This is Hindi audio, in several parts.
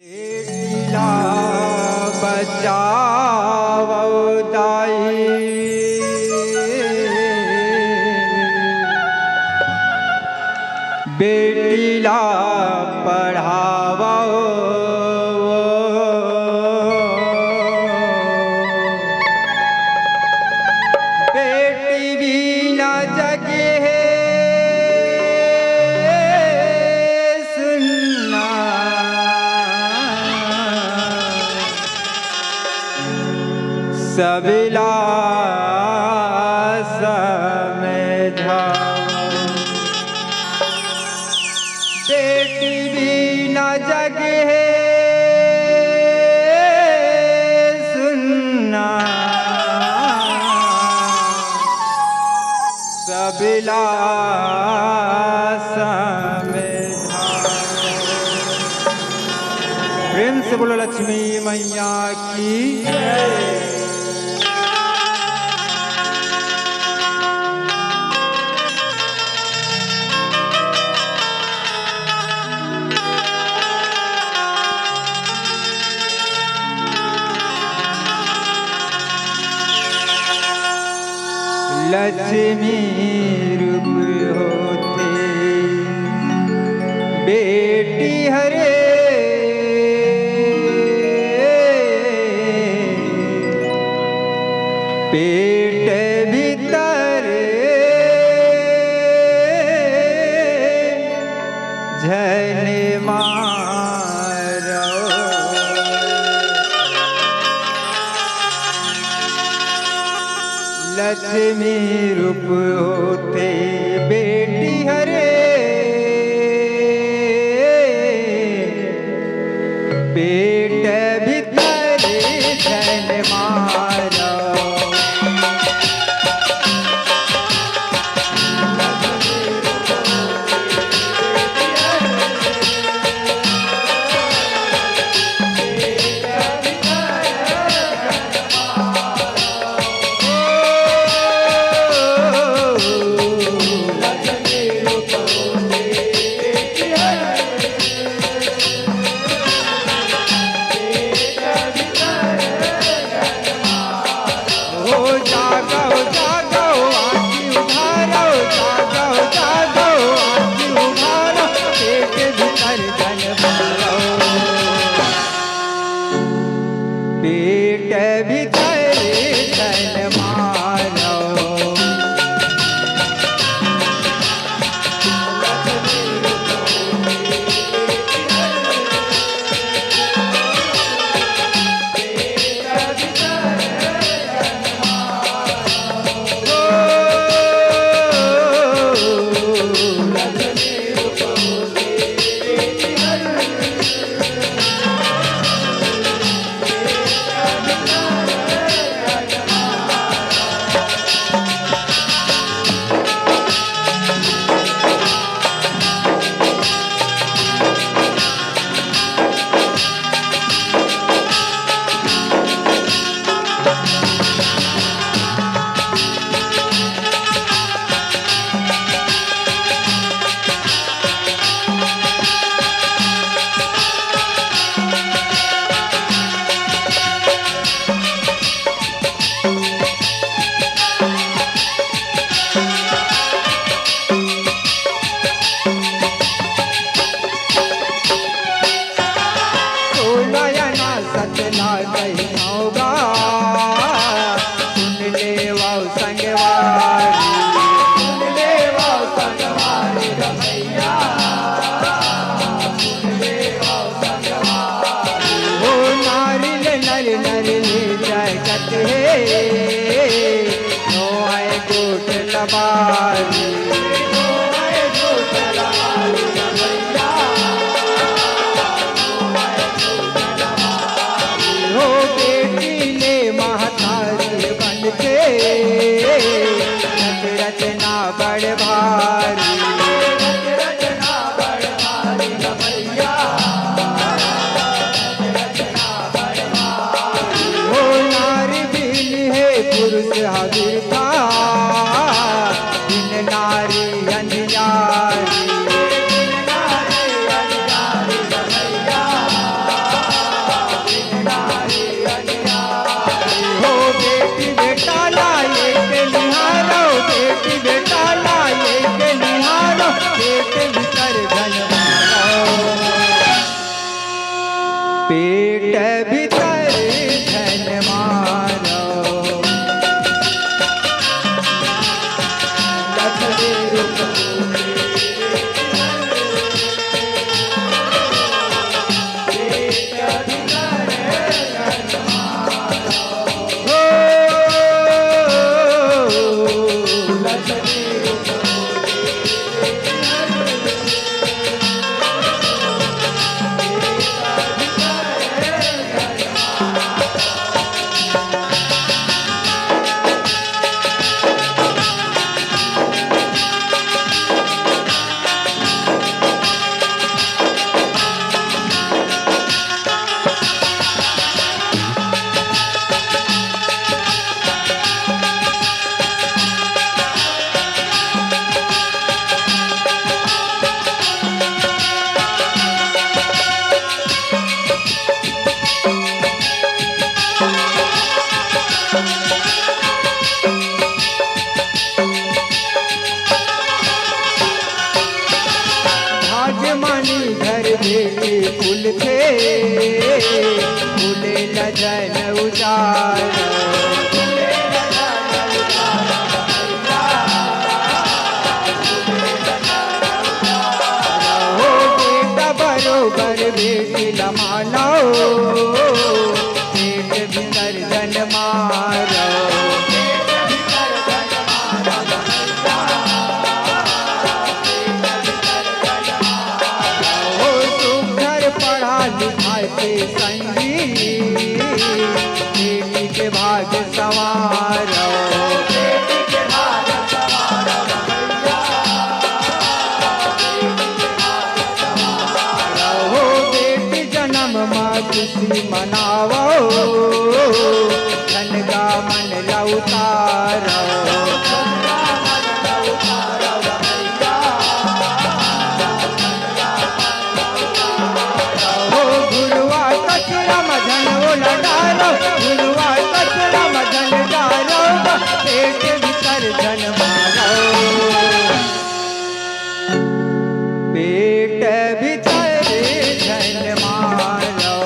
बेटीला बचावो दाई, बेटीला पढ़ावो, बेटी भी ना जगे सुनना, सबला समझाओ, बेटी भी न जगे सुनना, सबला समझाओ। प्रेम से बोलो लक्ष्मी मैया की जय। लक्ष्मी रूप होते बेटी हरे, पेट भीतर झन मारो, लक्ष्मी रूप होते बेटी हरे, पेट भीतर झन मारो, धन उजारो बरोबर बेटी लमानो पेट भीतर धन मारो सुघर पढ़ा लिखा के संगी बेटी के भाग संवारो खुशी मनावो धन का मन लौटारो गुरुआ कचरा मधन लडारो गुरुआ कचरा मधन डारो पेट भीतर धन मारो पेट भीतर धन मारो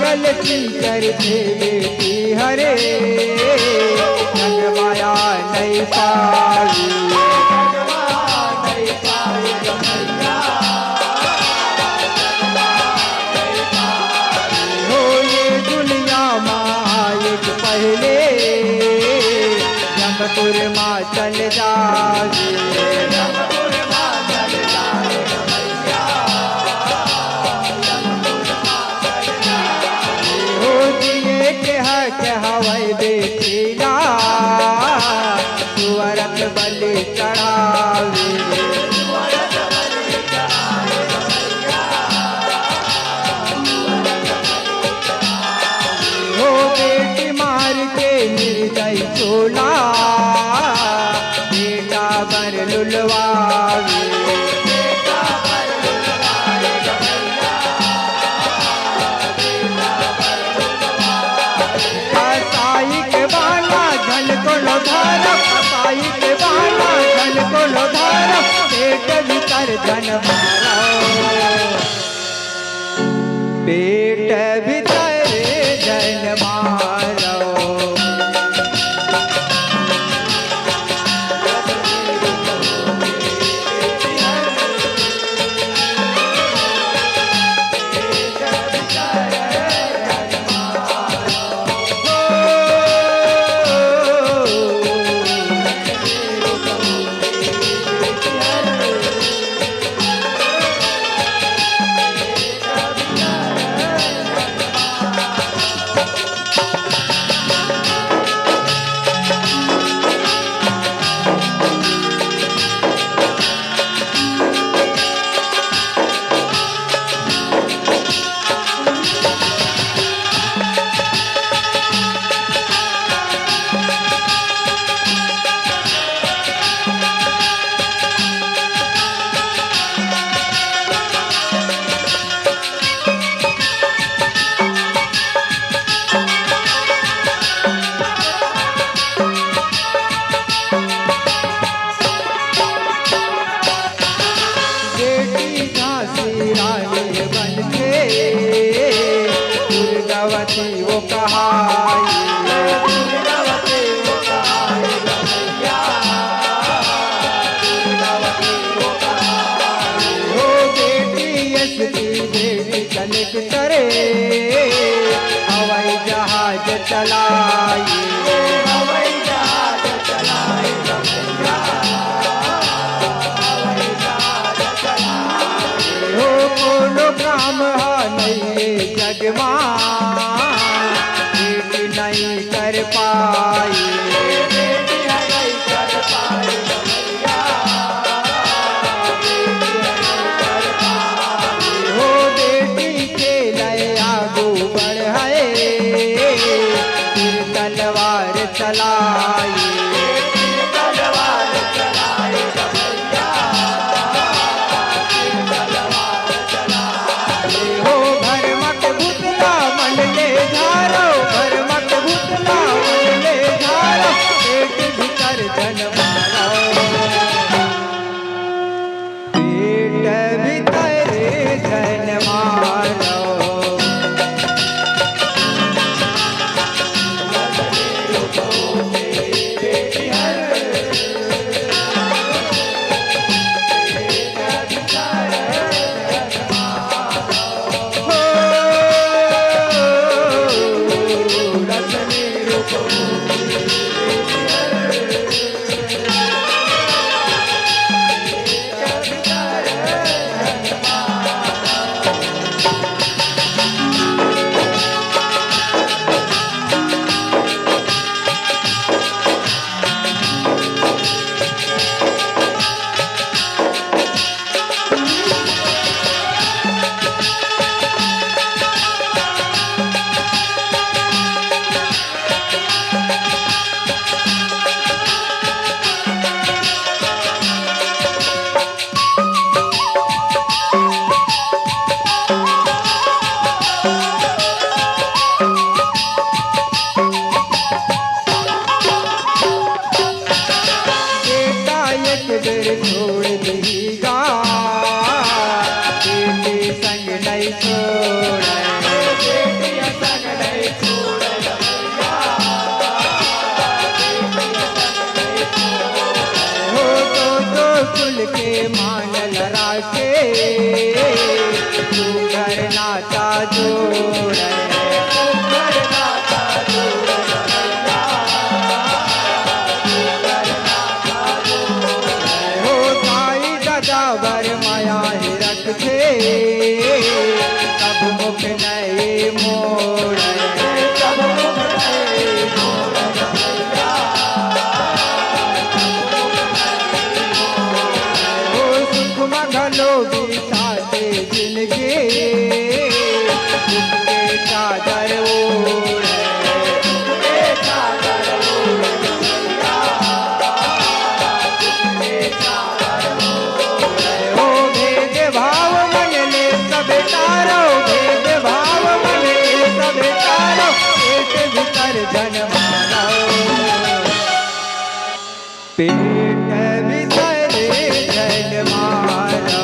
करते बेटी हरे जग माया नहीं पाई हो ये दुनिया मायक पहले जमपुर माँ चल जाए हवाई बेटीला सुअरत बलि चढ़ावे हो बेटी मार के निर्दयी चोला बेटा बर लुलवावे पेट भीतर धन मारो पेट भीतर धन मारो कलेक्टर हवाई जहाज चलाए, हवाई जहाज चलाए रमैया, हवाई जहाज चलाए। हो कोनो काम नहीं जग मां बेटी नहीं कर पाई, बेटी नहीं कर पाई रमैया, बेटी नहीं कर पाई। हो बेटी के लिए आगू बढ़े फिर तलवार चलाई, फिर तलवार चलाए रमैया, फिर तलवार चलाए। हो भरमक भुतला मन ले झारो, भरमक भुतला मन ले झारो, पेट भीतर जन मारो, पेट भीतर जन मारो। छोड़ देगा बेटी संग नहीं छोड़े, बेटी संग नहीं छोड़े रमैया, बेटी संग नहीं छोड़े। हो तो कुल के मान लड़ा के तू घर नाता जोड़े, घर नाता जोड़े रमैया, घर नाता जोड़े। हो ताई दादा बर माया ही रखते तब मुख नहीं मोड़े, तब मुख नहीं मोड़े रमैया, हो सुख मगलो बीताते जिंदगी दुख के चादर ओढ़े, के चादर ओढ़े रमैया, के चादर ओढ़े। हो भेद भाव मन ले सब तारो, भेद भाव मन ले सब तारो, पेट भीतर जन मारो, पेट भीतर जन मारो।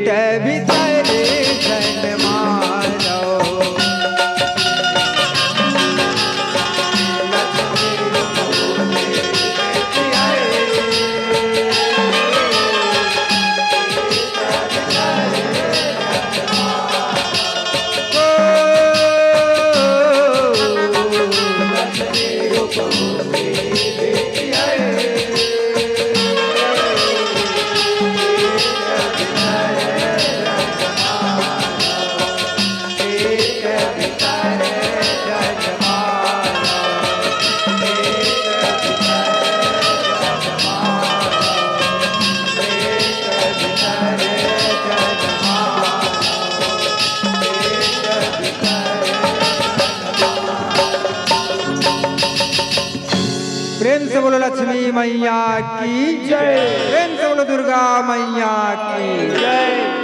पेट भीतर जन्मारो प्रेम से बोलो लक्ष्मी मैया की जय। प्रेम से बोलो दुर्गा मैया की जय।